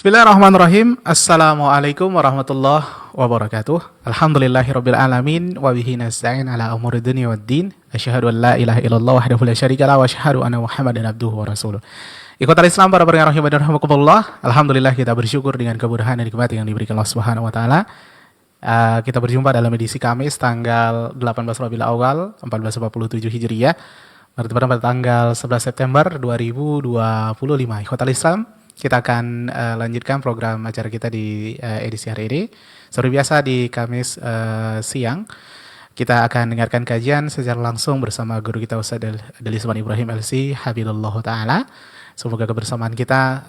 Bismillahirrahmanirrahim. Assalamualaikum warahmatullahi wabarakatuh. Alhamdulillahirabbil alamin wa bihi nasta'in ala umuri dunya waddin. Asyhadu an la ilaha illallah wahdahu la syarika lah wa asyhadu anna Muhammadan abduhu wa rasuluh. Ikhwatal Islam, para pendengar rahimah dan rahimakumullah. Alhamdulillah, kita bersyukur dengan kemudahan dan nikmat yang diberikan Allah Subhanahu wa taala. Kita berjumpa dalam edisi Kamis tanggal 18 Rabiul Awal 1447 Hijriah, bertepatan pada tanggal 11 September 2025. Ikhwatal Islam, kita akan lanjutkan program acara kita di edisi hari ini. Seperti biasa di Kamis siang, kita akan dengarkan kajian secara langsung bersama guru kita Ustaz Delisman Ibrahim LC Habibullah Ta'ala. Semoga kebersamaan kita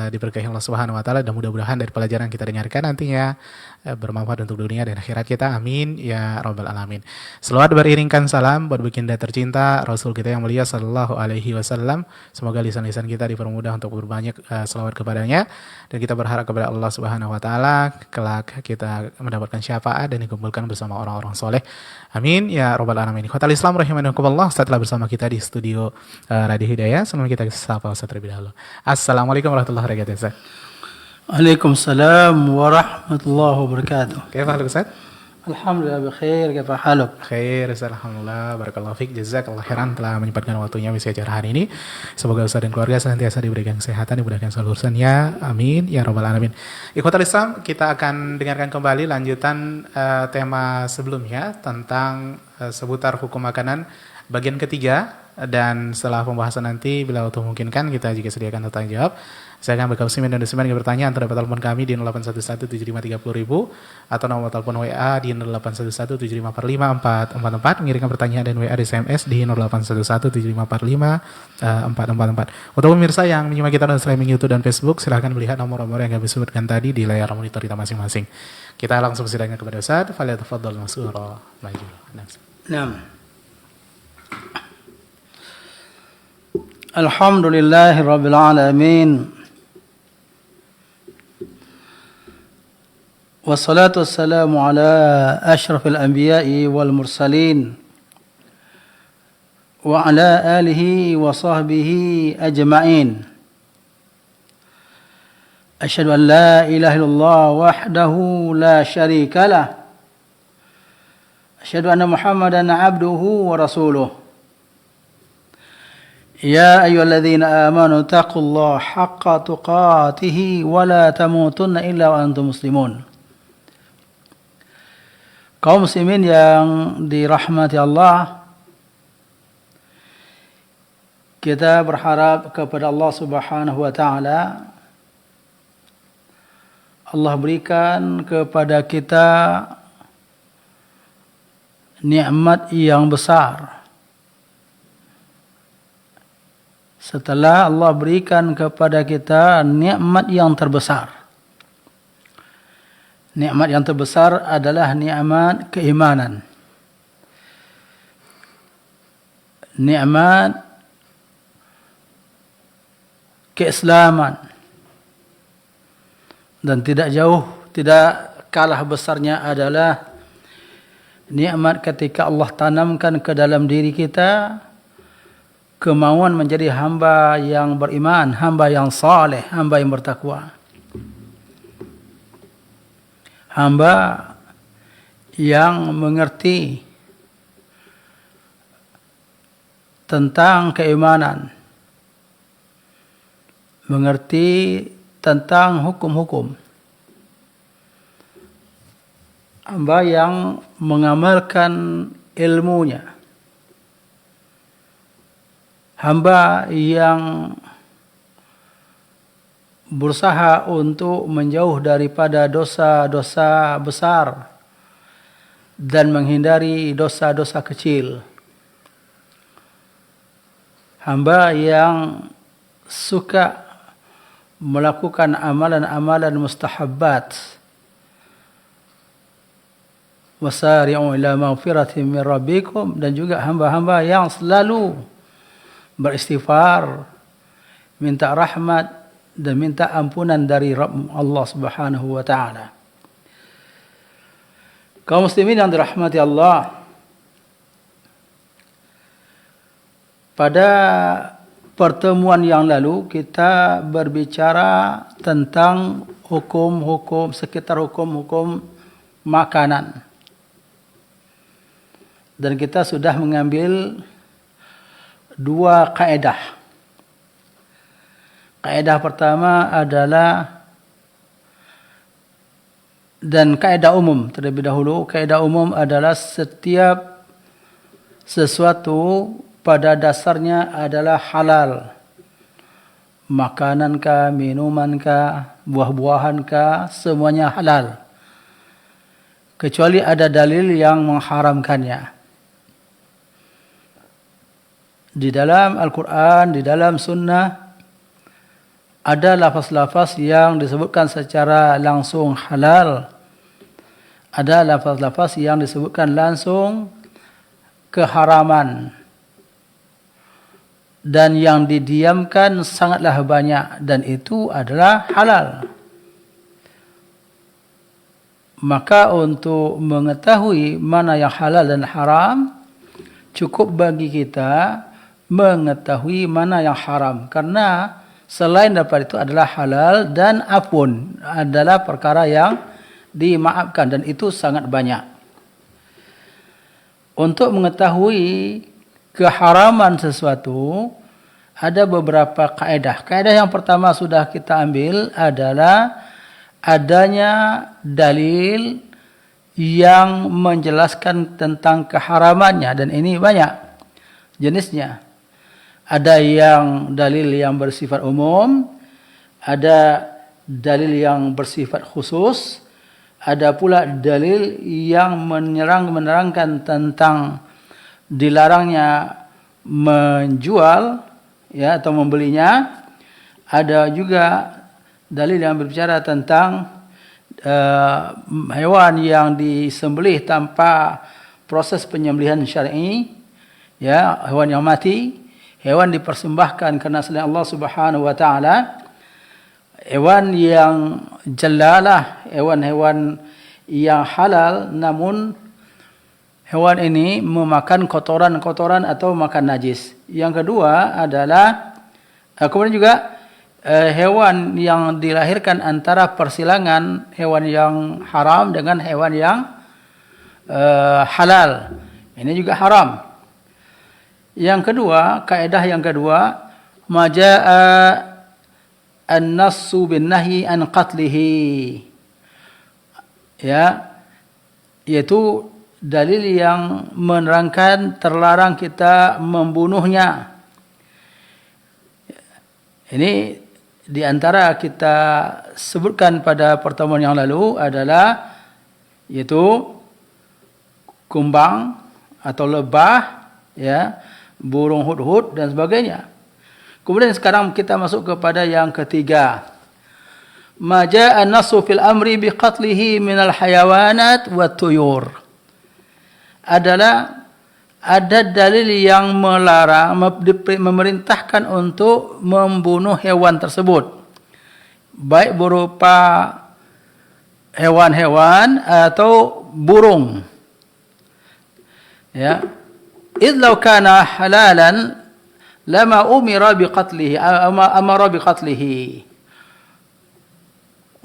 diberkahi Allah Subhanahu wa taala dan mudah-mudahan dari pelajaran kita dengarkan nantinya bermanfaat untuk dunia dan akhirat kita. Amin ya rabbal alamin. Selawat beriringkan salam buat baginda tercinta Rasul kita yang mulia sallallahu alaihi wasallam. Semoga lisan-lisan kita dipermudah untuk berbanyak selawat kepadanya, dan kita berharap kepada Allah Subhanahu wa taala kelak kita mendapatkan syafaat dan dikumpulkan bersama orang-orang soleh. Amin ya rabbal alamin. Ikhwatal Islam rahimakumullah, setelah bersama kita di studio Radio Hidayah, sebelum kita sapa Ustaz terlebih dahulu. Assalamualaikum warahmatullahi wabarakatuh, Ustaz. Waalaikumsalam warahmatullahi wabarakatuh. Kaifa haluk, Ustaz? Alhamdulillah bikhair, kaifa haluk? Khair, Ustaz. Alhamdulillah, barakallahu fiik, jazakallahu khairan telah menyempatkan waktunya mengisi acara hari ini. Semoga Ustaz dan keluarga senantiasa diberikan kesehatan, dimudahkan seluruh urusannya. Amin ya rabbal alamin. Ikhwatal Islam, kita akan dengarkan kembali lanjutan tema sebelumnya tentang seputar hukum makanan bagian ketiga, dan setelah pembahasan nanti bila waktu memungkinkan kita juga sediakan tanya jawab. Saya akan berkau simen dan desimen yang bertanya antara telepon kami di 08117530.000 atau nomor telepon WA di 0811754544, mengirimkan pertanyaan dan WA di SMS di 0811754544. Untuk pemirsa yang menyimak kita di streaming YouTube dan Facebook, silahkan melihat nomor-nomor yang kami sebutkan tadi di layar monitor kita masing-masing. Kita langsung sidangnya kepada Ustaz. Falyatafaddal mas'ura maju. Naam. Alhamdulillahirabbil alamin. Wassalatu wassalamu ala asyrafil anbiya'i wal mursalin wa ala alihi wa sahbihi ajma'in. Asyhadu an la ilaha illallah wahdahu la syarika lah. Asyhadu anna Muhammadan abduhu wa rasuluh. Ya ayyuhalladzina amanu taqullaha haqqa tuqatih wa la tamutunna illa wa antum muslimun. Kaum muslimin yang dirahmati Allah, kita berharap kepada Allah Subhanahu wa taala Allah berikan kepada kita nikmat yang besar. Setelah Allah berikan kepada kita nikmat yang terbesar. Nikmat yang terbesar adalah nikmat keimanan. Nikmat keislaman. Dan tidak kalah besarnya adalah nikmat ketika Allah tanamkan ke dalam diri kita kemauan menjadi hamba yang beriman, hamba yang saleh, hamba yang bertakwa. Hamba yang mengerti tentang keimanan, mengerti tentang hukum-hukum. Hamba yang mengamalkan ilmunya. Hamba yang berusaha untuk menjauh daripada dosa-dosa besar dan menghindari dosa-dosa kecil. Hamba yang suka melakukan amalan-amalan mustahabbat. Wasari'u ila maghfiratin min rabbikum, dan juga hamba-hamba yang selalu beristighfar, minta rahmat dan minta ampunan dari Rabb Allah Subhanahu wa taala. Kaum muslimin yang dirahmati Allah, pada pertemuan yang lalu kita berbicara tentang hukum-hukum sekitar hukum-hukum makanan. Dan kita sudah mengambil 2 kaedah. Kaedah pertama adalah, dan kaedah umum terlebih dahulu. Kaedah umum adalah setiap sesuatu pada dasarnya adalah halal. Makanankah, minumankah, buah-buahankah, semuanya halal. Kecuali ada dalil yang mengharamkannya. Di dalam Al-Quran, di dalam Sunnah, ada lafaz-lafaz yang disebutkan secara langsung halal. Ada lafaz-lafaz yang disebutkan langsung keharaman. Dan yang didiamkan sangatlah banyak, dan itu adalah halal. Maka untuk mengetahui mana yang halal dan haram, cukup bagi kita mengetahui mana yang haram. Karena selain daripada itu adalah halal, dan apun adalah perkara yang dimaafkan, dan itu sangat banyak. Untuk mengetahui keharaman sesuatu, ada beberapa kaedah. Kaedah yang pertama sudah kita ambil adalah adanya dalil yang menjelaskan tentang keharamannya, dan ini banyak jenisnya. Ada yang dalil yang bersifat umum, ada dalil yang bersifat khusus, ada pula dalil yang menerangkan tentang dilarangnya menjual, ya, atau membelinya. Ada juga dalil yang berbicara tentang hewan yang disembelih tanpa proses penyembelihan syar'i, ya, hewan yang mati, hewan dipersembahkan karena selain Allah Subhanahu wa taala, hewan yang jalalah, hewan-hewan yang halal, namun hewan ini memakan kotoran-kotoran atau makan najis. Yang kedua adalah, kemudian juga hewan yang dilahirkan antara persilangan hewan yang haram dengan hewan yang halal. Ini juga haram. Yang kedua, kaedah yang kedua, maja'a an-nassu bin nahyi an qatlihi. Ya, yaitu dalil yang menerangkan terlarang kita membunuhnya. Ini di antara kita sebutkan pada pertemuan yang lalu adalah yaitu kumbang atau lebah, ya, burung hudhud dan sebagainya. Kemudian sekarang kita masuk kepada yang ketiga. Ma jaa an-nassu fil amri bi qatlihi minal hayawanat wat tuyur. Adalah ada dalil yang melarang, memerintahkan untuk membunuh hewan tersebut, baik berupa hewan-hewan atau burung. Ya, idlau kana halalan lama umira biqatlihi, amara biqatlihi.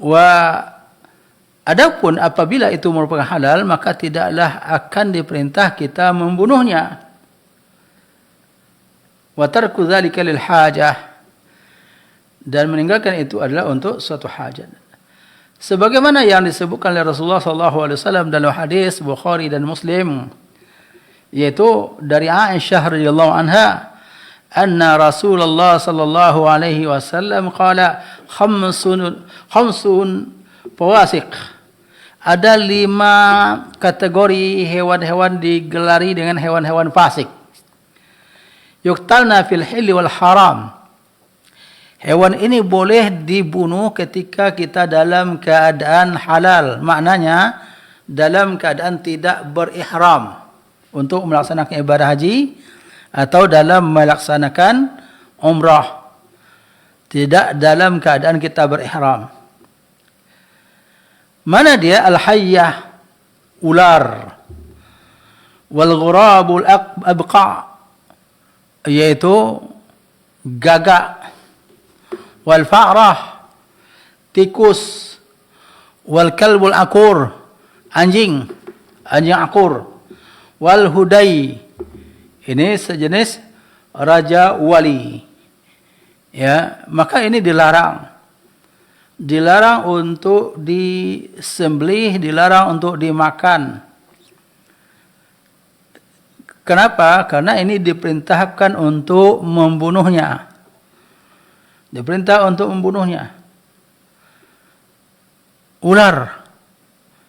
Wa adapun apabila itu merupakan halal, maka tidaklah akan diperintah kita membunuhnya. Wa tarku dzalika lil hajah, dan meninggalkan itu adalah untuk suatu hajat. Sebagaimana yang disebutkan oleh Rasulullah SAW dalam hadis Bukhari dan Muslim, yaitu dari Aisyah radhiyallahu anha, anna Rasulullah sallallahu alaihi wasallam qala khamsun fawasiq. Ada 5 kategori hewan-hewan digelari dengan hewan-hewan fasik. Yuqtalna fil hilli wal haram. Hewan ini boleh dibunuh ketika kita dalam keadaan halal. Maknanya dalam keadaan tidak berihram untuk melaksanakan ibadah haji atau dalam melaksanakan umrah. Tidak dalam keadaan kita berihram. Mana dia? Al-hayyah, ular. Wal-ghurabul abqa, yaitu gagak, wal fa'rah, tikus, wal kalbul akur, anjing akur, wal hudai, ini sejenis raja wali. Ya, maka ini dilarang. Dilarang untuk disembelih, dilarang untuk dimakan. Kenapa? Karena ini diperintahkan untuk membunuhnya. Diperintah untuk membunuhnya. Ular.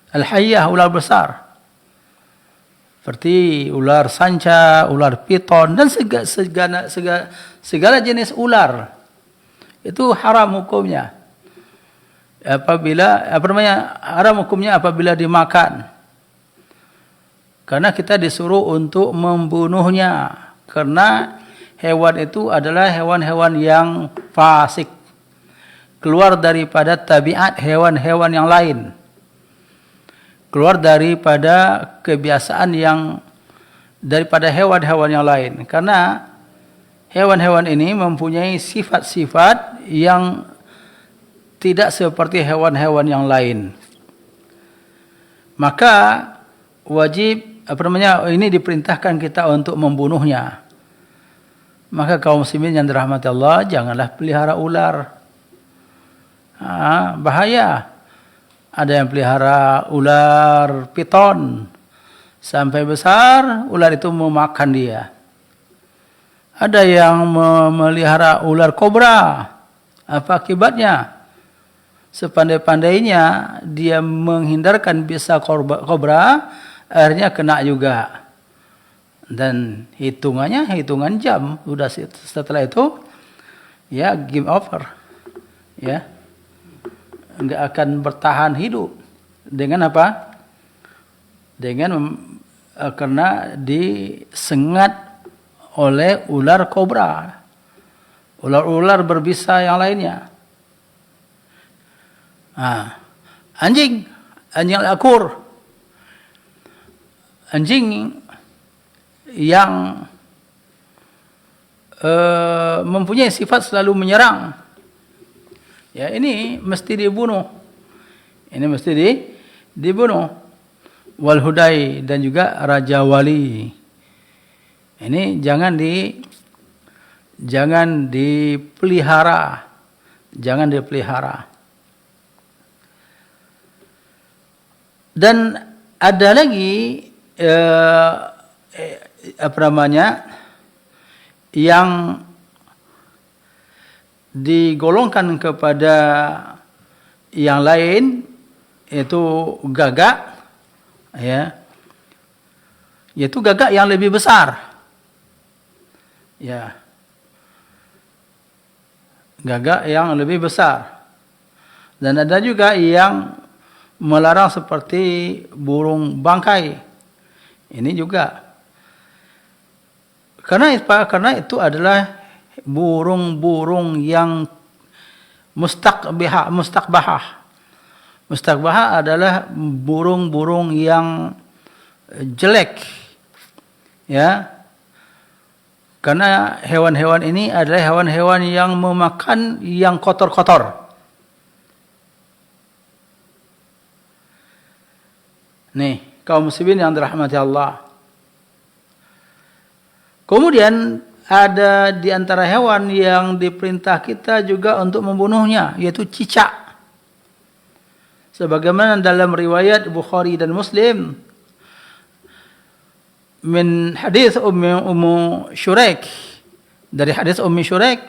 Al-hayyah, ular besar. Seperti ular sanca, ular piton, dan segala jenis ular. Itu haram hukumnya. Haram hukumnya apabila dimakan. Karena kita disuruh untuk membunuhnya. Karena hewan itu adalah hewan-hewan yang fasik. Keluar daripada tabiat hewan-hewan yang lain. Keluar daripada kebiasaan daripada hewan-hewan yang lain. Karena hewan-hewan ini mempunyai sifat-sifat yang tidak seperti hewan-hewan yang lain. Maka wajib ini diperintahkan kita untuk membunuhnya. Maka kaum muslimin yang dirahmati Allah, janganlah pelihara ular. Bahaya. Ada yang pelihara ular piton sampai besar, ular itu memakan dia. Ada yang memelihara ular kobra. Apa akibatnya? Sepandai-pandainya dia menghindarkan bisa kobra, akhirnya kena juga. Dan hitungan jam. Sudah setelah itu, ya game over. Ya, enggak akan bertahan hidup. Dengan apa? Karena disengat oleh ular kobra. Ular-ular berbisa yang lainnya. Anjing akur. Anjing yang mempunyai sifat selalu menyerang. Ya, ini mesti dibunuh. Ini mesti dibunuh. Wal hudai, dan juga raja wali. Ini jangan dipelihara. Jangan dipelihara. Dan ada lagi yang digolongkan kepada yang lain, yaitu gagak, ya, yaitu gagak yang lebih besar, ya, gagak yang lebih besar. Dan ada juga yang melarang seperti burung bangkai. Ini juga karena itu adalah burung-burung yang mustaqbahah. Mustaqbahah adalah burung-burung yang jelek. Ya. Karena hewan-hewan ini adalah hewan-hewan yang memakan yang kotor-kotor. Nih, kaum muslimin yang dirahmati Allah. Kemudian ada di antara hewan yang diperintah kita juga untuk membunuhnya, yaitu cicak. Sebagaimana dalam riwayat Bukhari dan Muslim min hadis Ummu Syuraik, dari hadis Ummi Syuraik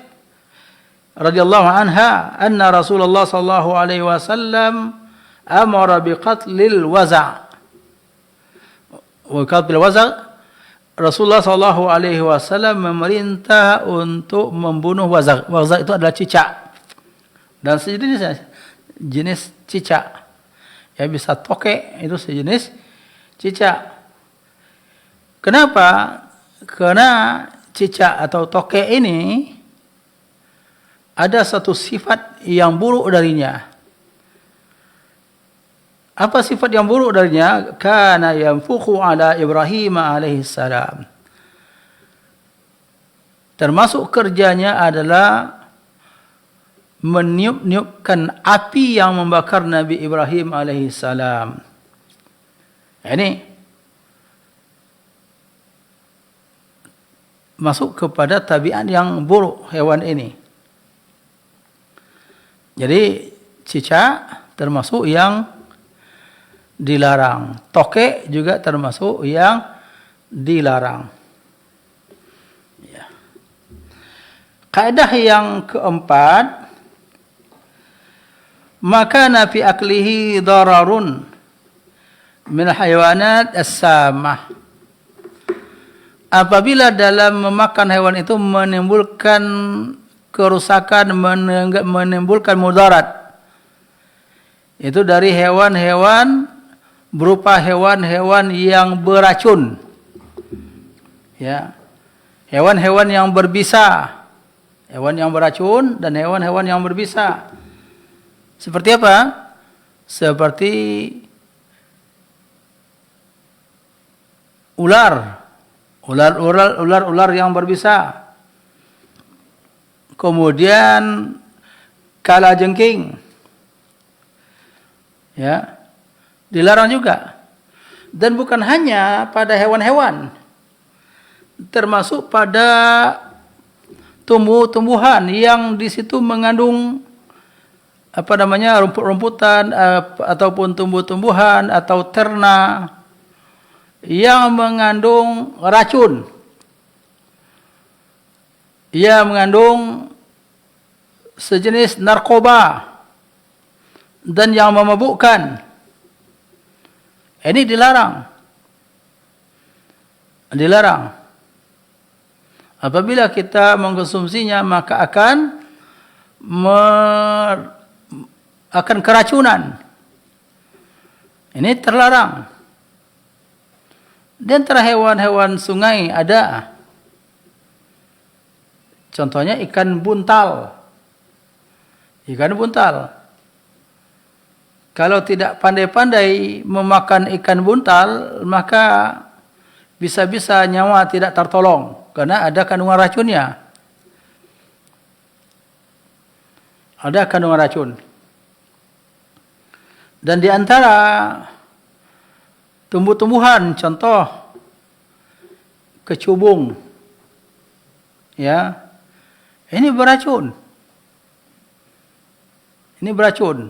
radhiyallahu anha, anna Rasulullah sallallahu alaihi wasallam amara biqatlil waza'. Rasulullah sallallahu alaihi wasallam memerintah untuk membunuh wazak. Wazak itu adalah cicak. Dan sejenis cicak. Ya, bisa tokek, itu sejenis cicak. Kenapa? Karena cicak atau tokek ini ada satu sifat yang buruk darinya. Apa sifat yang buruk darinya? Kana yanfukhu ala Ibrahim alaihissalam. Termasuk kerjanya adalah meniup-niupkan api yang membakar Nabi Ibrahim alaihissalam. Ini masuk kepada tabiat yang buruk hewan ini. Jadi cicak termasuk yang dilarang. Tokek juga termasuk yang dilarang. Ya. Kaedah yang keempat, maka fi aklihi dararun min hayawanat as-samah. Apabila dalam memakan hewan itu menimbulkan kerusakan, menimbulkan mudarat, itu dari hewan-hewan berupa hewan-hewan yang beracun, ya, hewan-hewan yang berbisa, hewan yang beracun dan hewan-hewan yang berbisa. Seperti apa? Seperti ular yang berbisa. Kemudian kalajengking, ya, dilarang juga. Dan bukan hanya pada hewan-hewan, termasuk pada tumbuh-tumbuhan yang di situ mengandung rumput-rumputan ataupun tumbuh-tumbuhan atau terna yang mengandung racun, ia mengandung sejenis narkoba dan yang memabukkan. Ini dilarang. Dilarang. Apabila kita mengkonsumsinya maka akan keracunan. Ini terlarang. Di antara hewan-hewan sungai ada, contohnya ikan buntal. Ikan buntal. Kalau tidak pandai-pandai memakan ikan buntal, maka bisa-bisa nyawa tidak tertolong karena ada kandungan racunnya. Ada kandungan racun. Dan di antara tumbuh-tumbuhan, contoh kecubung, ya, ini beracun. Ini beracun.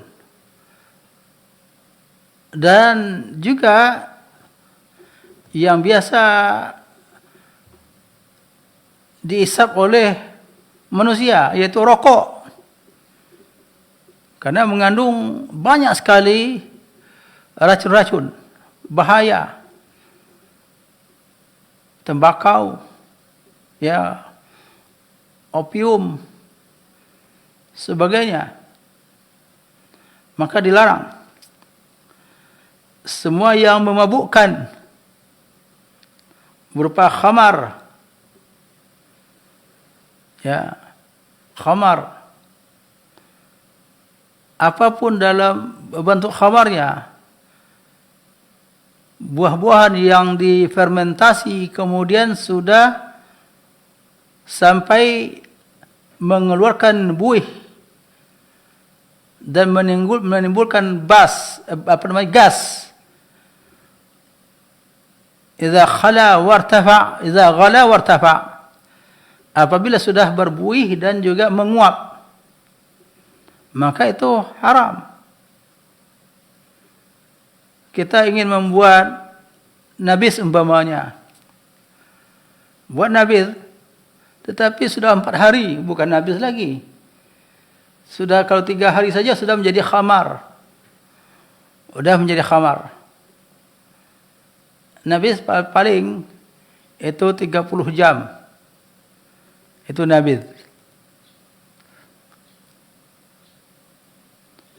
Dan juga yang biasa diisap oleh manusia, yaitu rokok. Karena mengandung banyak sekali racun-racun, bahaya. Tembakau, ya, opium, sebagainya. Maka dilarang. Semua yang memabukkan berupa khamar, ya, khamar, apapun dalam bentuk khamarnya, buah-buahan yang difermentasi kemudian sudah sampai mengeluarkan buih dan menimbulkan gas. Idza ghala wartafa. Apabila sudah berbuih dan juga menguap, maka itu haram. Kita ingin membuat nabis umpamanya. Buat nabis, tetapi sudah 4 hari, bukan nabis lagi. Sudah kalau 3 hari saja sudah menjadi khamar. Sudah menjadi khamar. Nabis paling itu 30 jam. Itu nabis.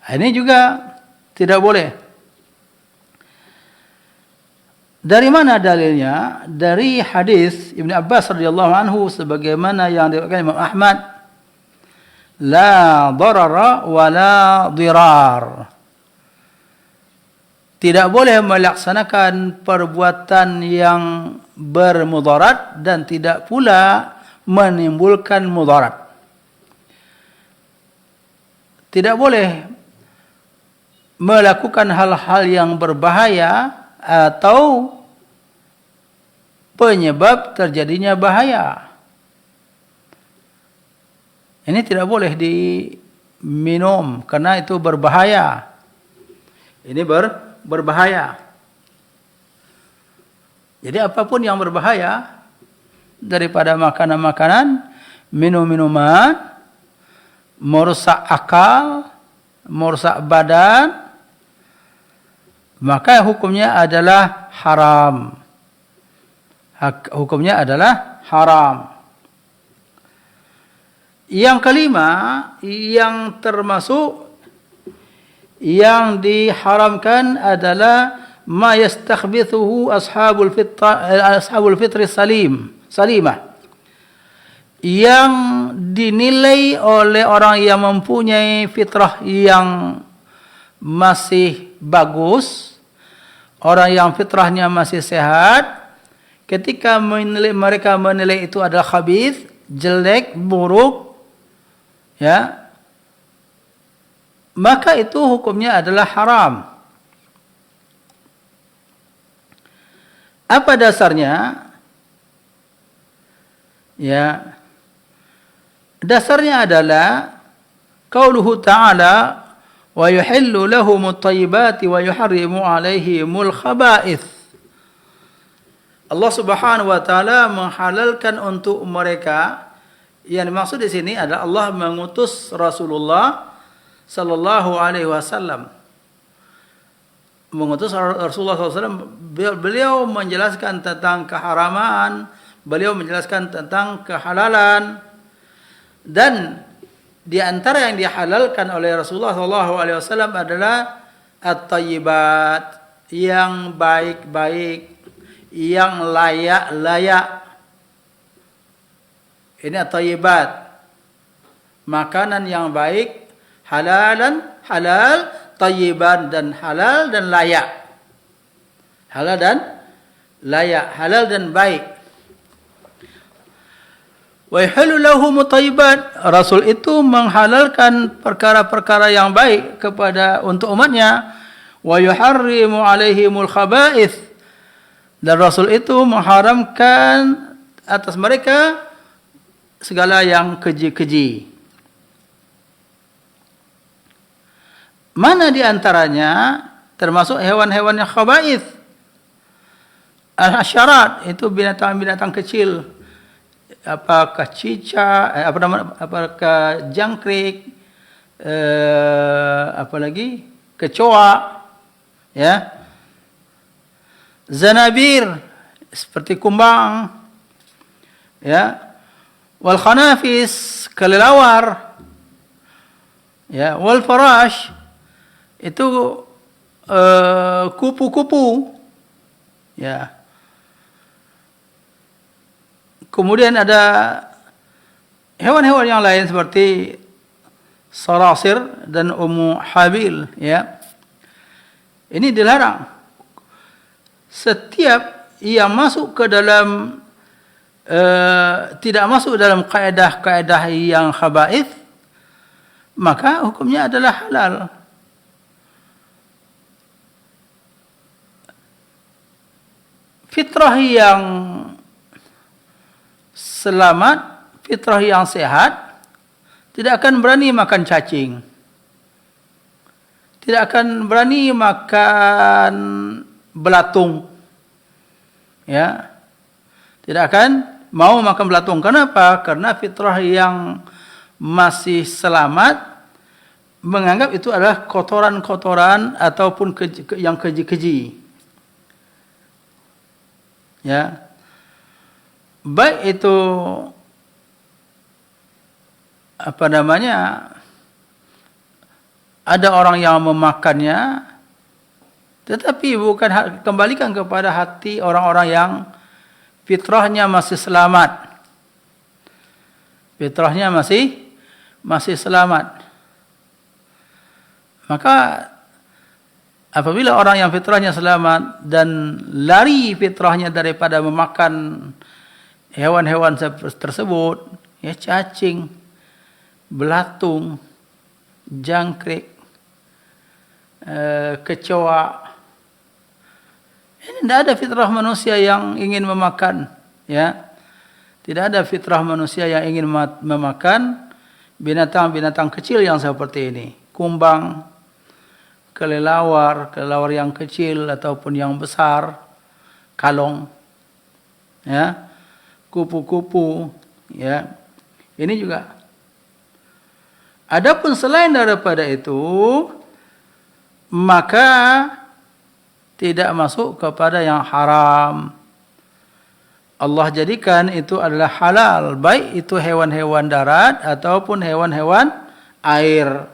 Ini juga tidak boleh. Dari mana dalilnya? Dari hadis Ibnu Abbas radhiyallahu anhu sebagaimana yang diriwayatkan Imam Ahmad, la darara wa la dirar. Tidak boleh melaksanakan perbuatan yang bermudarat dan tidak pula menimbulkan mudarat. Tidak boleh melakukan hal-hal yang berbahaya atau penyebab terjadinya bahaya. Ini tidak boleh diminum karena itu berbahaya. Ini berbahaya. Jadi apapun yang berbahaya daripada makanan-makanan, minum-minuman, merusak akal, merusak badan, maka hukumnya adalah haram. Hukumnya adalah haram. Yang kelima, yang termasuk yang diharamkan adalah ma yastakhbithuhu ashabul fitri salimah. Yang dinilai oleh orang yang mempunyai fitrah yang masih bagus, orang yang fitrahnya masih sehat, ketika mereka menilai itu adalah khabith, jelek, buruk, ya, maka itu hukumnya adalah haram. Apa dasarnya? Ya, dasarnya adalah qauluhu ta'ala wa yuhillu lahumut thayyibati wa yuharrimu 'alaihimul khaba'ith. Allah Subhanahu wa taala menghalalkan untuk mereka, yang dimaksud di sini adalah Allah mengutus Rasulullah sallallahu alaihi wasallam. Mengutus Rasulullah SAW, beliau menjelaskan tentang keharaman, beliau menjelaskan tentang kehalalan, dan di antara yang dihalalkan oleh Rasulullah SAW adalah at-thayyibat, yang baik-baik, yang layak-layak. Ini at-thayyibat, makanan yang baik, halal, thayyiban, dan halal dan layak. Halal dan layak, halal dan baik. Wa yuhillu lahumut thayyibat, Rasul itu menghalalkan perkara-perkara yang baik untuk umatnya. Wa yuharrimu 'alaihimul khaba'ith, dan Rasul itu mengharamkan atas mereka segala yang keji-keji. Mana di antaranya termasuk hewan-hewan yang khaba'ith? Al-hasyarat, itu binatang-binatang kecil. Apakah cicak, apakah jangkrik, apalagi kecoa, ya. Zanabir, seperti kumbang, ya. Wal khanafis, kelelawar, ya. Wal farash, itu kupu-kupu, ya. Kemudian ada hewan-hewan yang lain seperti sarasir dan ummu habil, ya. Ini dilarang. Setiap yang masuk ke dalam tidak masuk dalam kaedah-kaedah yang khaba'ith, maka hukumnya adalah halal. Fitrah yang selamat, fitrah yang sehat, tidak akan berani makan cacing, tidak akan berani makan belatung, ya, tidak akan mau makan belatung. Kenapa? Karena fitrah yang masih selamat menganggap itu adalah kotoran-kotoran ataupun yang keji-keji. Ya, baik itu ada orang yang memakannya, tetapi bukan, kembalikan kepada hati orang-orang yang fitrahnya masih selamat. Fitrahnya masih selamat. Maka apabila orang yang fitrahnya selamat dan lari fitrahnya daripada memakan hewan-hewan tersebut, ya cacing, belatung, jangkrik, kecoa. Ini tidak ada fitrah manusia yang ingin memakan, ya. Tidak ada fitrah manusia yang ingin memakan binatang-binatang kecil yang seperti ini. Kumbang, kelelawar yang kecil ataupun yang besar, kalong, ya, kupu-kupu, ya. Ini juga. Adapun selain daripada itu, maka tidak masuk kepada yang haram. Allah jadikan itu adalah halal, baik itu hewan-hewan darat ataupun hewan-hewan air.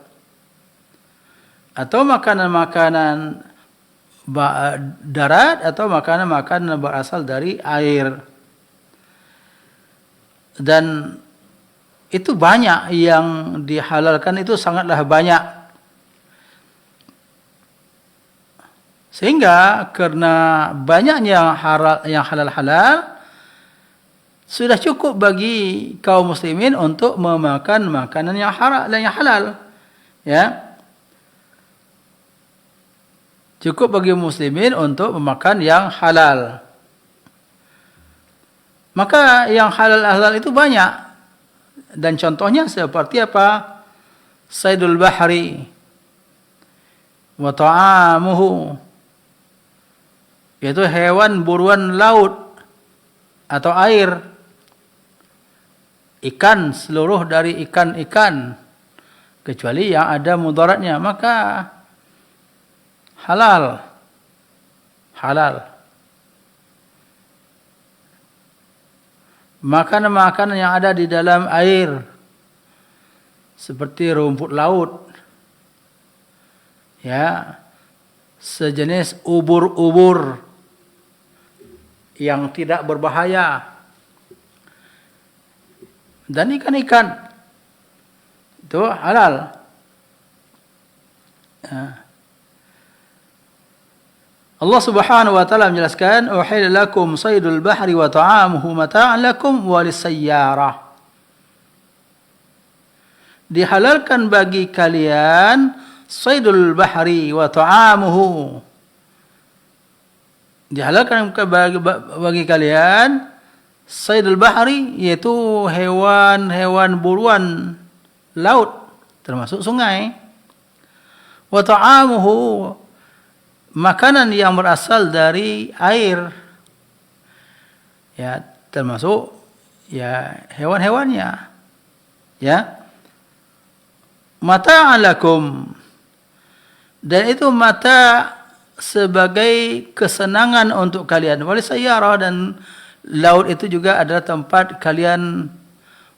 Atau makanan-makanan darat atau makanan-makanan berasal dari air. Dan itu banyak yang dihalalkan, itu sangatlah banyak. Sehingga karena banyaknya yang halal-halal, sudah cukup bagi kaum muslimin untuk memakan makanan yang halal, ya. Cukup bagi muslimin untuk memakan yang halal. Maka yang halal-halal itu banyak. Dan contohnya seperti apa? Saydul bahri wa ta'amuhu, yaitu hewan buruan laut atau air. Ikan, seluruh dari ikan-ikan, kecuali yang ada mudaratnya, maka halal. Makanan-makanan yang ada di dalam air, seperti rumput laut, ya, sejenis ubur-ubur yang tidak berbahaya, dan ikan-ikan itu halal. Allah Subhanahu wa taala menjelaskan, "Uhilla lakum saydul bahri wa ta'amuhu mata'an lakum wa lisayyarah." Dihalalkan bagi kalian saydul bahri wa ta'amuhu. Dihalalkan bagi kalian saydul bahri, yaitu hewan-hewan buruan laut, termasuk sungai. Wa ta'amuhu, makanan yang berasal dari air, ya, termasuk ya hewan-hewannya, ya. Mata'an lakum, dan itu mata sebagai kesenangan untuk kalian. Wal sayyarah, dan laut itu juga adalah tempat kalian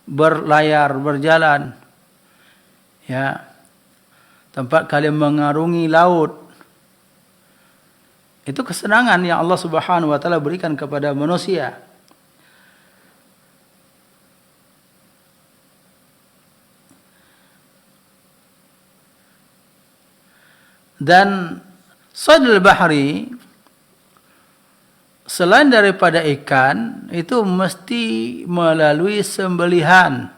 berlayar, berjalan, ya, tempat kalian mengarungi laut. Itu kesenangan yang Allah Subhanahu wa taala berikan kepada manusia. Dan saydul bahri, selain daripada ikan, itu mesti melalui sembelihan.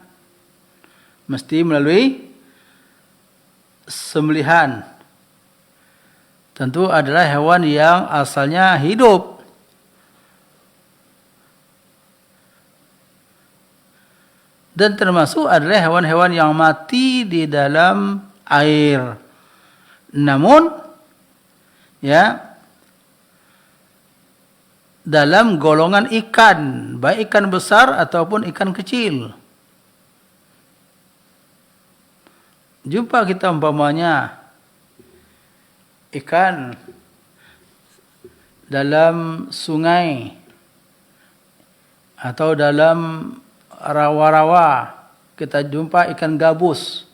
Tentu adalah hewan yang asalnya hidup. Dan termasuk adalah hewan-hewan yang mati di dalam air. Namun, ya, dalam golongan ikan, baik ikan besar ataupun ikan kecil. Jumpa kita umpamanya ikan dalam sungai atau dalam rawa-rawa, kita jumpa ikan gabus.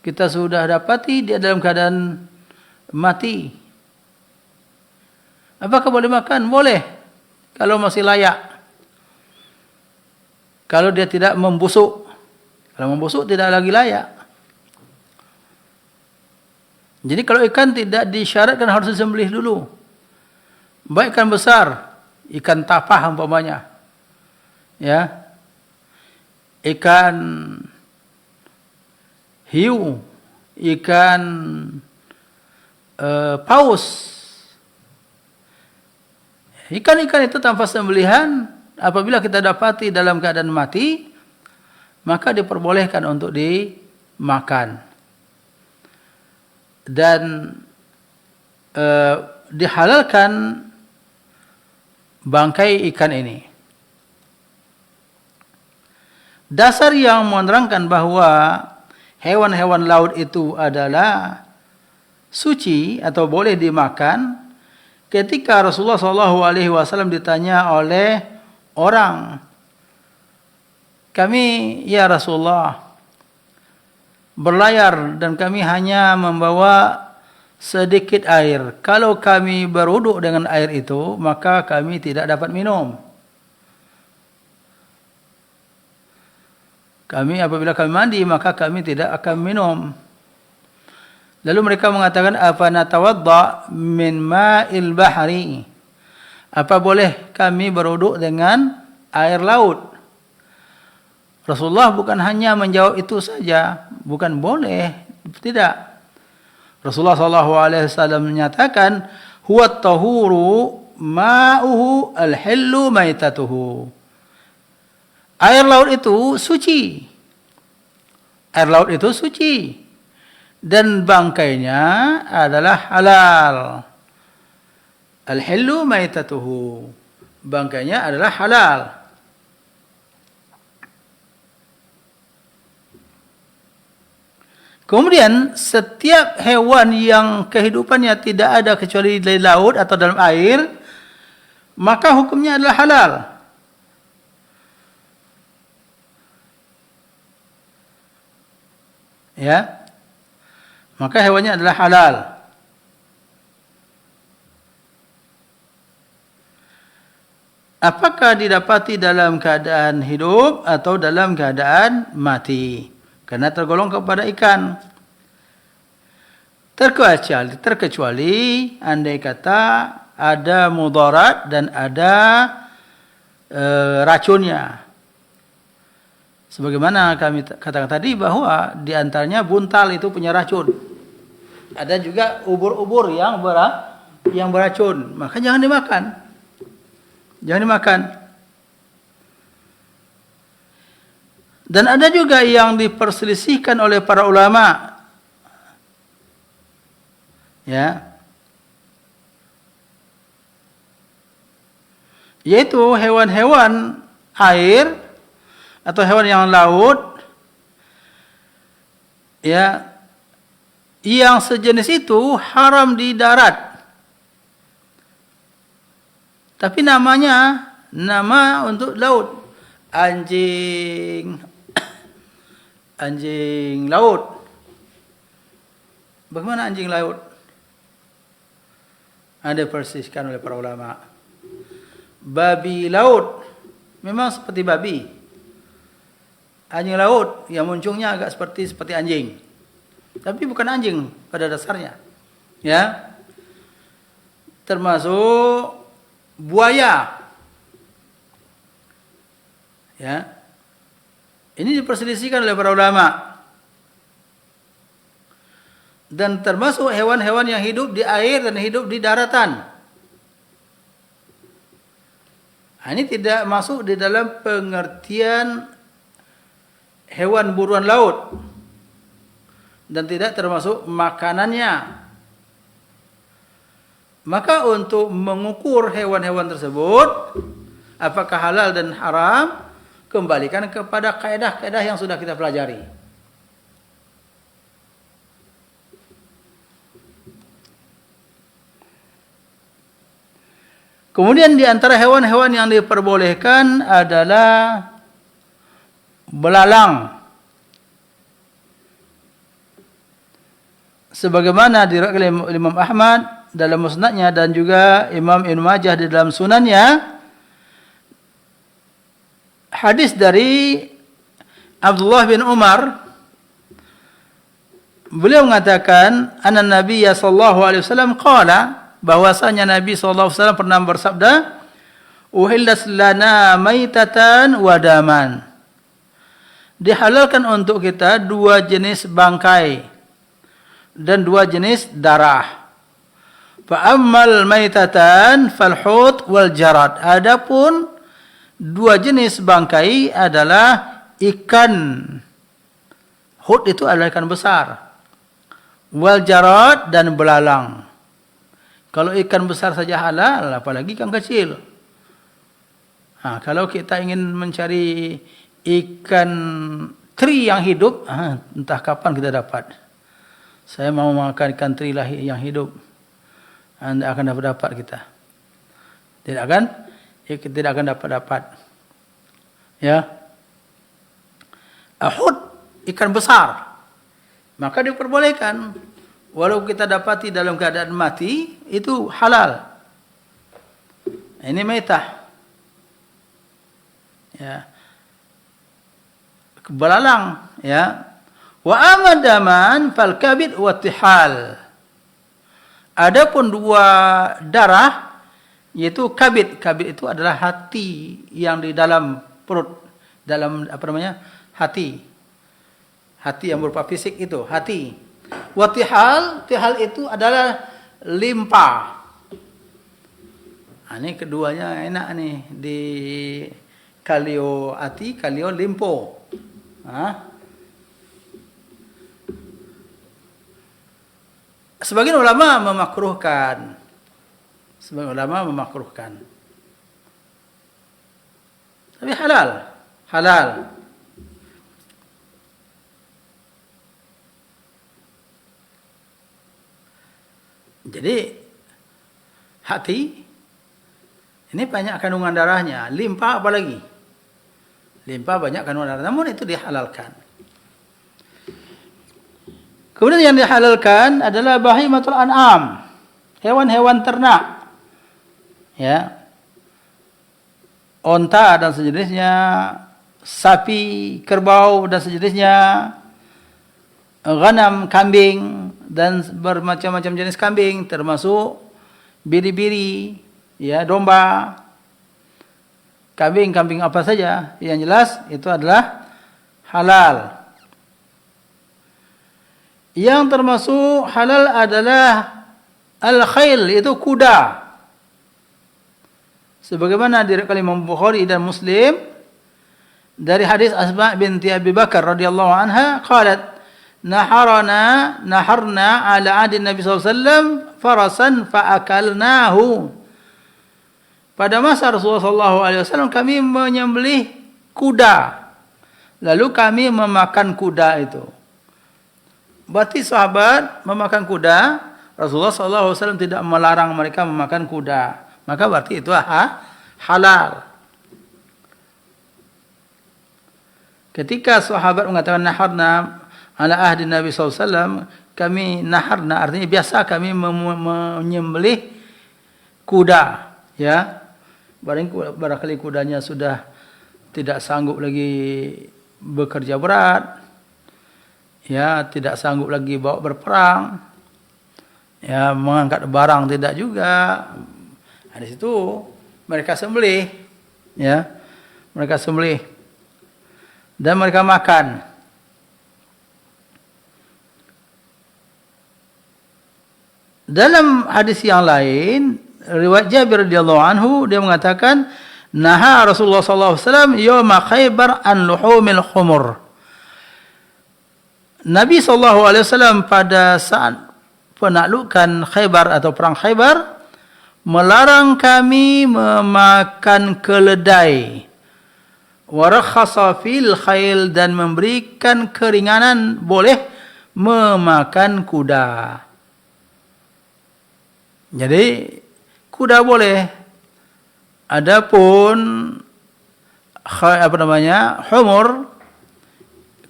Kita sudah dapati dia dalam keadaan mati. Apakah boleh makan? Boleh, kalau masih layak. Kalau dia tidak membusuk. Kalau membusuk tidak lagi layak. Jadi kalau ikan tidak disyaratkan harus disembelih dulu. Baik ikan besar, ikan tapah umpamanya, ya, ikan hiu, ikan paus. Ikan-ikan itu tanpa sembelihan, apabila kita dapati dalam keadaan mati, maka diperbolehkan untuk dimakan. Dan dihalalkan bangkai ikan ini. Dasar yang menerangkan bahwa hewan-hewan laut itu adalah suci atau boleh dimakan, ketika Rasulullah SAW ditanya oleh orang, kami ya Rasulullah berlayar dan kami hanya membawa sedikit air. Kalau kami berwuduk dengan air itu, maka kami tidak dapat minum. Apabila kami mandi, maka kami tidak akan minum. Lalu mereka mengatakan, apa natawadda min ma'il bahri? Apa boleh kami berwuduk dengan air laut? Rasulullah bukan hanya menjawab itu saja, bukan boleh, tidak. Rasulullah SAW menyatakan, huwa tahuru ma'uhu al-hillu maitatuhu. Air laut itu suci. Air laut itu suci. Dan bangkainya adalah halal. Al-hillu maitatuhu. Bangkainya adalah halal. Kemudian setiap hewan yang kehidupannya tidak ada kecuali di laut atau dalam air, maka hukumnya adalah halal. Ya. Maka hewannya adalah halal. Apakah didapati dalam keadaan hidup atau dalam keadaan mati? Karena tergolong kepada ikan. Terkecuali andai kata ada mudarat dan ada racunnya. Sebagaimana kami katakan tadi bahwa di antaranya buntal itu punya racun. Ada juga ubur-ubur yang beracun, maka jangan dimakan. Jangan dimakan. Dan ada juga yang diperselisihkan oleh para ulama. Ya. Yaitu hewan-hewan air atau hewan yang laut, ya, yang sejenis itu haram di darat. Tapi nama untuk laut. Anjing laut. Bagaimana anjing laut? Ada persiskan oleh para ulama. Babi laut. Memang seperti babi. Anjing laut yang muncungnya agak seperti anjing. Tapi bukan anjing pada dasarnya. Ya. Termasuk buaya. Ya. Ini diperselisihkan oleh para ulama. Dan termasuk hewan-hewan yang hidup di air dan hidup di daratan. Ini tidak masuk di dalam pengertian hewan buruan laut. Dan tidak termasuk makanannya. Maka untuk mengukur hewan-hewan tersebut, apakah halal dan haram, kembalikan kepada kaedah-kaedah yang sudah kita pelajari. Kemudian di antara hewan-hewan yang diperbolehkan adalah belalang. Sebagaimana diriwayatkan oleh Imam Ahmad dalam musnadnya dan juga Imam Ibnu Majah di dalam sunannya, hadis dari Abdullah bin Umar, beliau mengatakan, anna Nabiya sallallahu alaihi wasallam qala, bahwasanya Nabi sallallahu alaihi wasallam pernah bersabda, uhillas lana maitatan wa daman. Dihalalkan untuk kita 2 jenis bangkai dan 2 jenis darah. Fa ammal maitatan fal hut wal jarad. Adapun 2 jenis bangkai adalah ikan. Hut itu adalah ikan besar. Wal jarad dan belalang. Kalau ikan besar saja halal, apalagi ikan kecil. Kalau kita ingin mencari ikan teri yang hidup, entah kapan kita dapat. Saya mau makan ikan teri yang hidup. Anda akan dapat kita. Tidak akan dapat. Ya. Hut ikan besar. Maka diperbolehkan. Walau kita dapati dalam keadaan mati, itu halal. Ini maitah. Ya. Belalang, ya. Wa amadaman fal kabid wa tihal. Adapun 2 darah, yaitu kabid. Kabid itu adalah hati yang di dalam perut, dalam hati. Hati yang berupa fisik itu, hati. Wa tihal itu adalah limpa. Ini keduanya enak nih di kalio hati, kalio limpo. Sebagian ulama memakruhkan. Tapi halal. Jadi hati ini banyak kandungan darahnya, limpa apalagi. Limpa banyak kandungan darah, namun itu dihalalkan. Kemudian yang dihalalkan adalah bahimatul an'am, hewan-hewan ternak. Ya. Onta dan sejenisnya, sapi, kerbau dan sejenisnya, ghanam, kambing dan bermacam-macam jenis kambing termasuk biri-biri, ya, domba, kambing apa saja, yang jelas itu adalah halal. Yang termasuk halal adalah al-khail, itu kuda. Sebagaimana diriwayatkan Imam Bukhari dan Muslim dari hadis Asma binti Abi Bakar radhiyallahu anha, qalat naharna ala ahdi Nabi SAW farasan fa'akalnahu. Pada masa Rasulullah SAW kami menyembelih kuda, lalu kami memakan kuda itu. Berarti sahabat memakan kuda, Rasulullah SAW tidak melarang mereka memakan kuda, maka berarti itu halal. Ketika sahabat mengatakan naharna ala ahdi Nabi SAW, kami naharna artinya biasa kami menyembelih kuda, ya. Barangkali kudanya sudah tidak sanggup lagi bekerja berat, ya, tidak sanggup lagi bawa berperang, ya, mengangkat barang tidak juga. Di situ mereka sembelih, ya, mereka sembelih dan mereka makan. Dalam hadis yang lain, riwayat Jabir radhiyallahu anhu, dia mengatakan, naha Rasulullah sallallahu alaihi wasallam yauma Khaybar an luhumil khumur. Nabi sallallahu alaihi wasallam pada saat penaklukan Khaybar atau perang Khaybar melarang kami memakan keledai. Wa rakhasa fil khayl, dan memberikan keringanan boleh memakan kuda. Jadi kuda boleh. Adapun humur,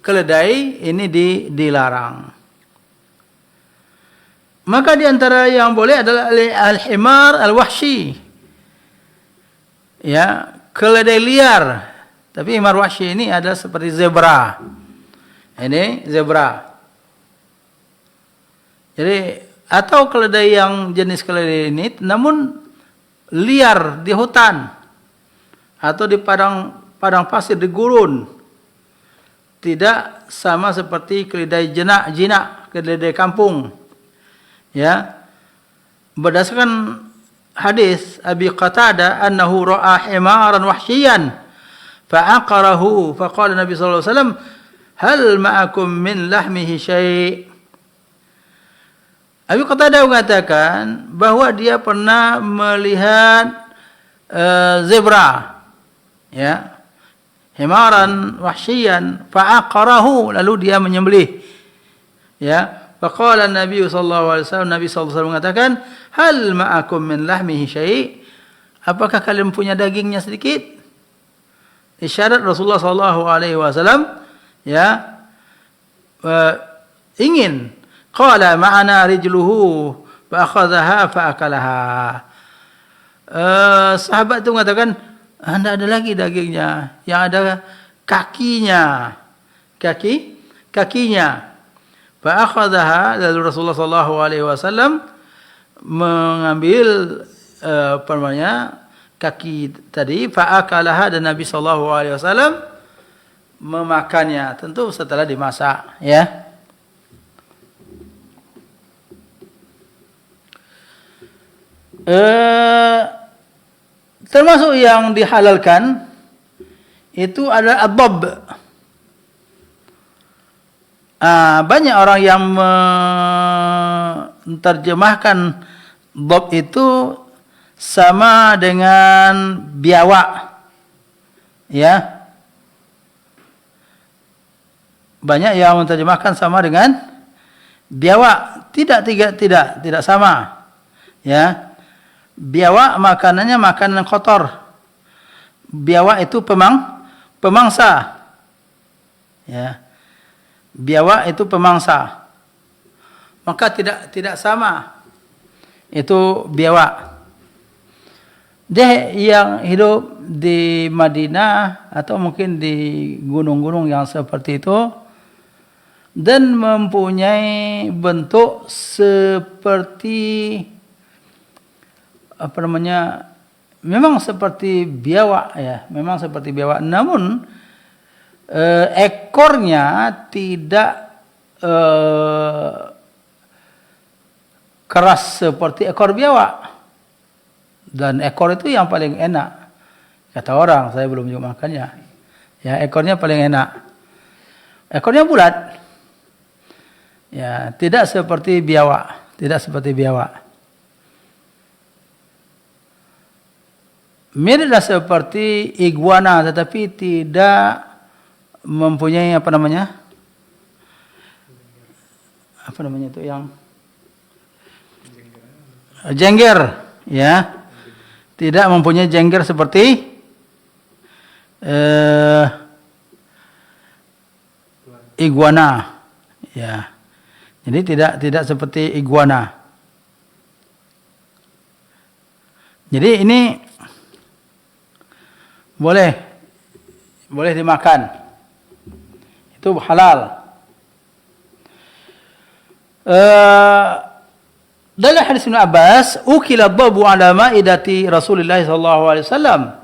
keledai ini dilarang. Maka di antara yang boleh adalah al-himar al-wahshi. Ya, keledai liar. Tapi himar wahshi ini adalah seperti zebra. Ini zebra. Jadi atau keledai yang jenis keledai ini namun liar di hutan. atau di padang pasir, di gurun, tidak sama seperti keledai jinak, keledai kampung. Ya. Berdasarkan hadis Abi Qatadah annahu ra'a himaran wahsyiyan fa'aqarahu faqala Nabi sallallahu alaihi wasallam hal ma'akum min lahmihi syai'. Abi Qatadah mengatakan bahwa dia pernah melihat zebra, ya, himaran wahsyian fa'aqarahu, lalu dia menyembelih, ya. Faqala Nabi sallallahu alaihi wasallam, Nabi sallallahu alaihi wasallam mengatakan hal ma'akum min lahmihi syai', apakah kalian punya dagingnya sedikit? Isyarat Rasulullah sallallahu alaihi wasallam, ya, ingin. Qala ma'ana rijluhu fa akhadhaha fa akalaha. Sahabat itu mengatakan, tidak ada lagi dagingnya, yang ada kakinya. Kakinya. Fa akhadhaha, lalu Rasulullah sallallahu alaihi wasallam mengambil kaki tadi, fa akalaha, dan Nabi sallallahu alaihi wasallam memakannya, tentu setelah dimasak, ya. Termasuk yang dihalalkan itu adalah ad-dhab. Banyak orang yang menerjemahkan dhab itu sama dengan biawak, ya. Banyak yang menerjemahkan sama dengan biawak. Tidak sama, ya. Biawak makanannya makanan kotor. Biawak itu pemangsa. Ya. Biawak itu pemangsa. Maka tidak sama. Itu biawak. Dia yang hidup di Madinah atau mungkin di gunung-gunung yang seperti itu dan mempunyai bentuk seperti memang seperti biawak, ya, memang seperti biawak, namun ekornya tidak keras seperti ekor biawak, dan ekor itu yang paling enak kata orang. Saya belum juga makannya, ya. Ekornya paling enak, ekornya bulat, ya, tidak seperti biawak. Miriplah seperti iguana, tetapi tidak mempunyai apa namanya itu yang jengger, ya. Tidak mempunyai jengger seperti iguana, ya. Jadi tidak seperti iguana. Jadi ini boleh dimakan, itu halal. Dalam hadis Ibnu Abbas, ukila dhabu ala maidati Rasulullah sallallahu alaihi wasallam,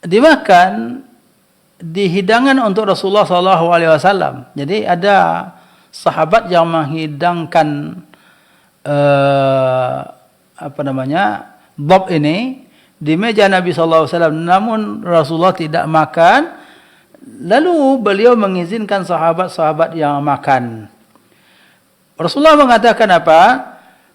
dimakan di hidangan untuk Rasulullah sallallahu alaihi wasallam. Jadi ada sahabat yang menghidangkan dhab ini di meja Nabi sallallahu alaihi wasallam, namun Rasulullah tidak makan. Lalu beliau mengizinkan sahabat-sahabat yang makan. Rasulullah mengatakan apa?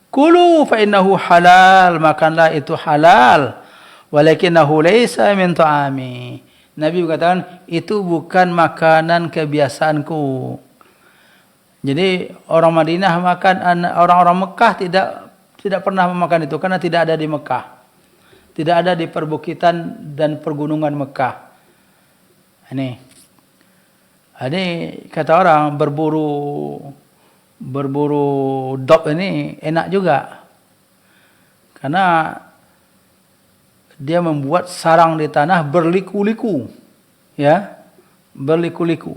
Kulu fa innahu halal, makanlah itu halal. Walakinahu laysa min ta'ami. Nabi mengatakan itu bukan makanan kebiasaanku. Jadi orang Madinah makan, orang-orang Mekah tidak pernah memakan itu karena tidak ada di Mekah. Tidak ada di perbukitan dan pergunungan Mekah. Ini kata orang berburu dhab ini enak juga, karena dia membuat sarang di tanah berliku-liku, ya, berliku-liku.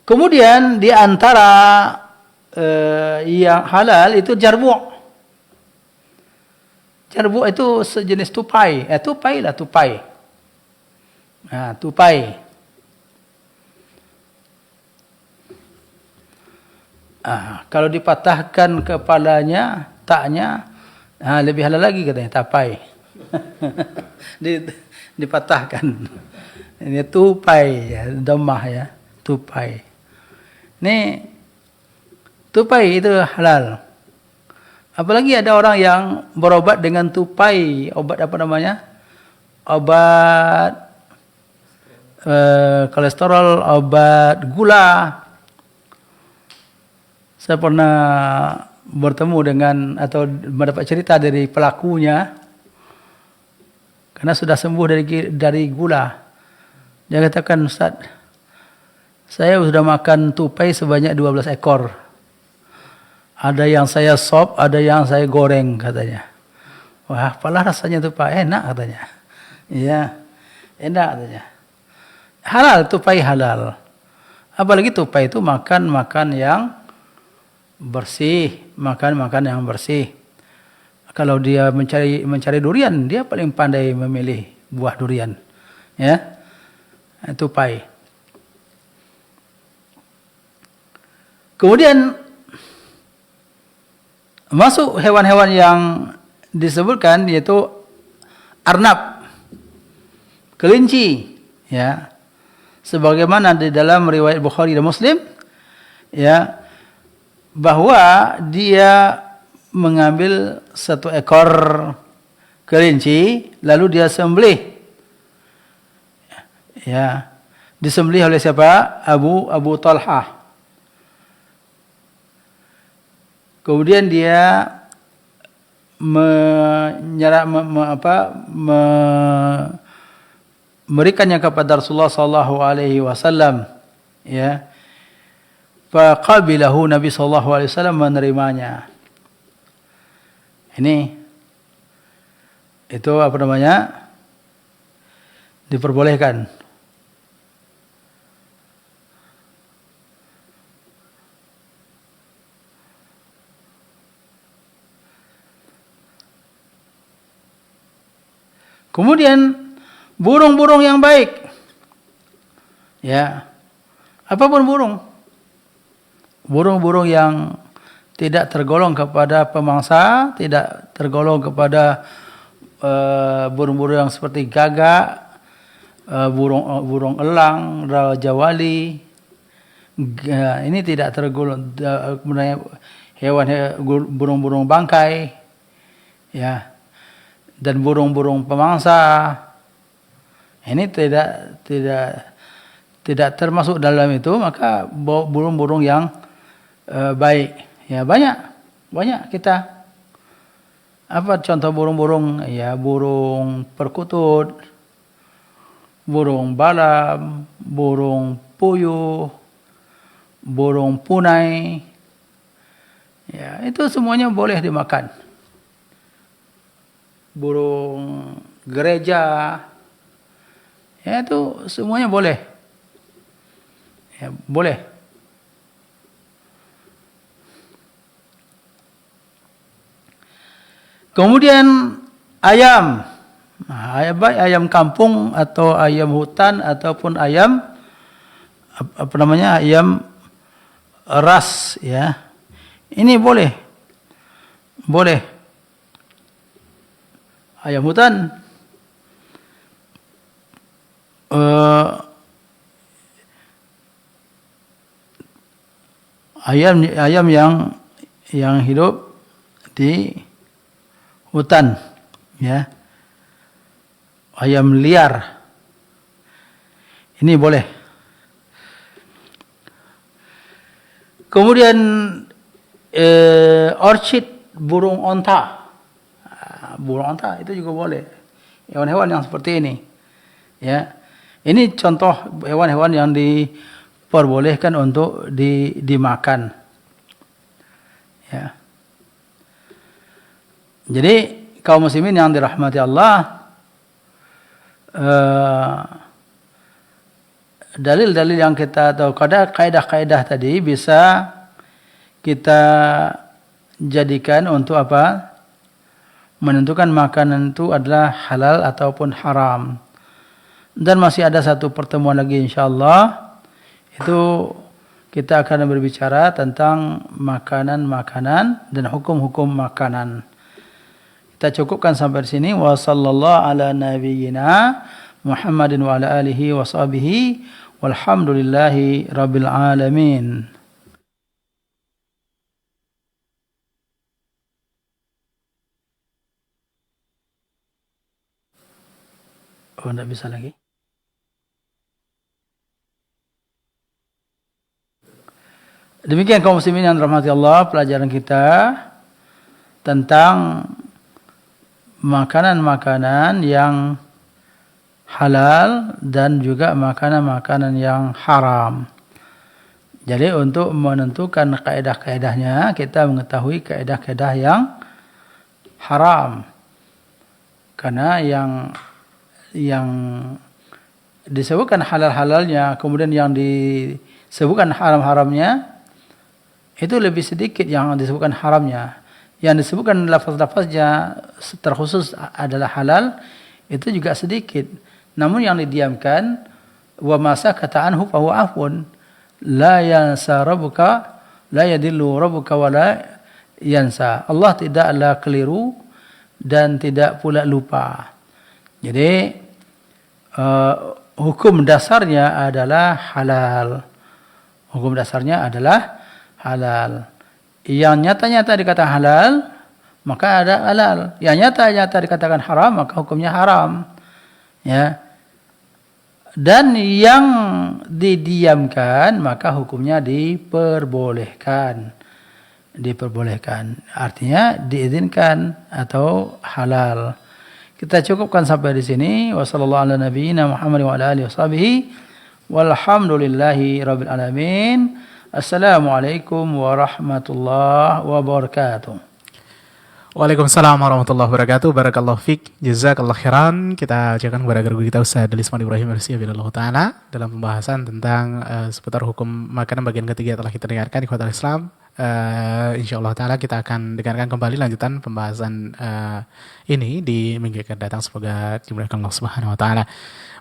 Kemudian di antara yang halal itu jarbuk. Jarbuk itu sejenis tupai. Tupai lah, tupai. Tupai. Kalau dipatahkan kepalanya, taknya, lebih halal lagi katanya, tapai. Dipatahkan. Ini tupai, ya, dhammah ya, tupai. Ini tupai itu halal. Apalagi ada orang yang berobat dengan tupai, obat apa namanya? Obat kolesterol, obat gula. Saya pernah bertemu dengan atau mendapat cerita dari pelakunya, karena sudah sembuh dari gula. Dia katakan, Ustaz, saya sudah makan tupai sebanyak 12 ekor. Ada yang saya sop, ada yang saya goreng katanya. Wah, apalah rasanya tupai? Enak katanya. Iya, enak katanya. Halal, tupai halal. Apalagi tupai itu makan yang bersih, makan yang bersih. Kalau dia mencari durian, dia paling pandai memilih buah durian. Ya. Tupai. Kemudian masuk hewan-hewan yang disebutkan, yaitu arnab, kelinci, ya. Sebagaimana di dalam riwayat Bukhari dan Muslim, ya, bahwa dia mengambil satu ekor kelinci, lalu dia sembelih. Ya, disembelih oleh siapa? Abu Talhah. Kemudian dia memberikannya kepada Rasulullah sallallahu alaihi wasallam, ya. Faqabilahu, Nabi sallallahu alaihi wasallam menerimanya. Itu apa namanya? Diperbolehkan. Kemudian burung-burung yang baik. Ya. Apapun burung. Burung-burung yang tidak tergolong kepada pemangsa, tidak tergolong kepada burung-burung yang seperti gagak, burung elang, raja wali. Ini tidak tergolong, hewan burung-burung bangkai. Ya. Dan burung-burung pemangsa, ini tidak termasuk dalam itu. Maka burung-burung yang baik, ya, banyak kita. Apa contoh burung-burung? Ya, burung perkutut, burung balam, burung puyuh, burung punai, ya, itu semuanya boleh dimakan. Burung gereja, ya, itu semuanya boleh. Ya, boleh. Kemudian ayam. Baik ayam kampung atau ayam hutan ataupun ayam apa namanya? Ayam ras, ya. Ini boleh. Boleh. Ayam hutan, ayam yang hidup di hutan, ya, ayam liar, ini boleh. Kemudian orchid, burung onta. Burung onta itu juga boleh. Hewan-hewan yang seperti ini, ya. Ini contoh hewan-hewan yang diperbolehkan untuk dimakan, ya. Jadi kaum muslimin yang dirahmati Allah, dalil-dalil yang kita tahu, kaidah-kaidah tadi bisa kita jadikan untuk apa? Menentukan makanan itu adalah halal ataupun haram. Dan masih ada satu pertemuan lagi insyaallah. Itu kita akan berbicara tentang makanan-makanan dan hukum-hukum makanan. Kita cukupkan sampai di sini. Wa sallallahu ala nabiyyina Muhammadin wa ala alihi wa sahbihi walhamdulillahi rabbil alamin. Oh, enggak bisa lagi. Demikian kaum muslimin yang dirahmati Allah, pelajaran kita tentang makanan-makanan yang halal dan juga makanan-makanan yang haram. Jadi untuk menentukan kaedah-kaedahnya, kita mengetahui kaedah-kaedah yang haram. Karena yang disebutkan halal-halalnya, kemudian yang disebutkan haram-haramnya, itu lebih sedikit yang disebutkan haramnya. Yang disebutkan lafaz-lafaznya terkhusus adalah halal, itu juga sedikit. Namun yang didiamkan, wa masa kata'anhu fahuwa afun, la yansa rabbuka, la yadillu rabbuka wa la yansa. Allah tidaklah keliru dan tidak pula lupa. Jadi hukum dasarnya adalah halal. Hukum dasarnya adalah halal. Yang nyata-nyata dikatakan halal, maka ada halal. Yang nyata-nyata dikatakan haram, maka hukumnya haram. Ya. Dan yang didiamkan, maka hukumnya diperbolehkan. Diperbolehkan. Artinya diizinkan atau halal. Kita cukupkan sampai di sini. Wassallallahu ala nabiyyina Muhammad wa ala alihi washabihi walhamdulillahi rabbil alamin. Assalamualaikum warahmatullahi wabarakatuh. Waalaikumsalam warahmatullahi wabarakatuh. Barakallahu fiik. Jazakallahu khairan. Kita ucapkan kepada guru kita Ustaz Delisman Ibrahim Al-Siyabidallahu ta'ala dalam pembahasan tentang seputar hukum makanan bagian ketiga telah kita dengarkan di Ikhwatul Islam. InsyaAllah ta'ala kita akan dengarkan kembali lanjutan pembahasan ini di minggu yang akan datang. Semoga dimudahkan Allah Subhanahu wa ta'ala.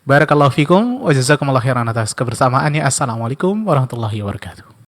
Barakallahu fikum wa jazakumullahu khairan atas kebersamaannya. Assalamualaikum warahmatullahi wabarakatuh.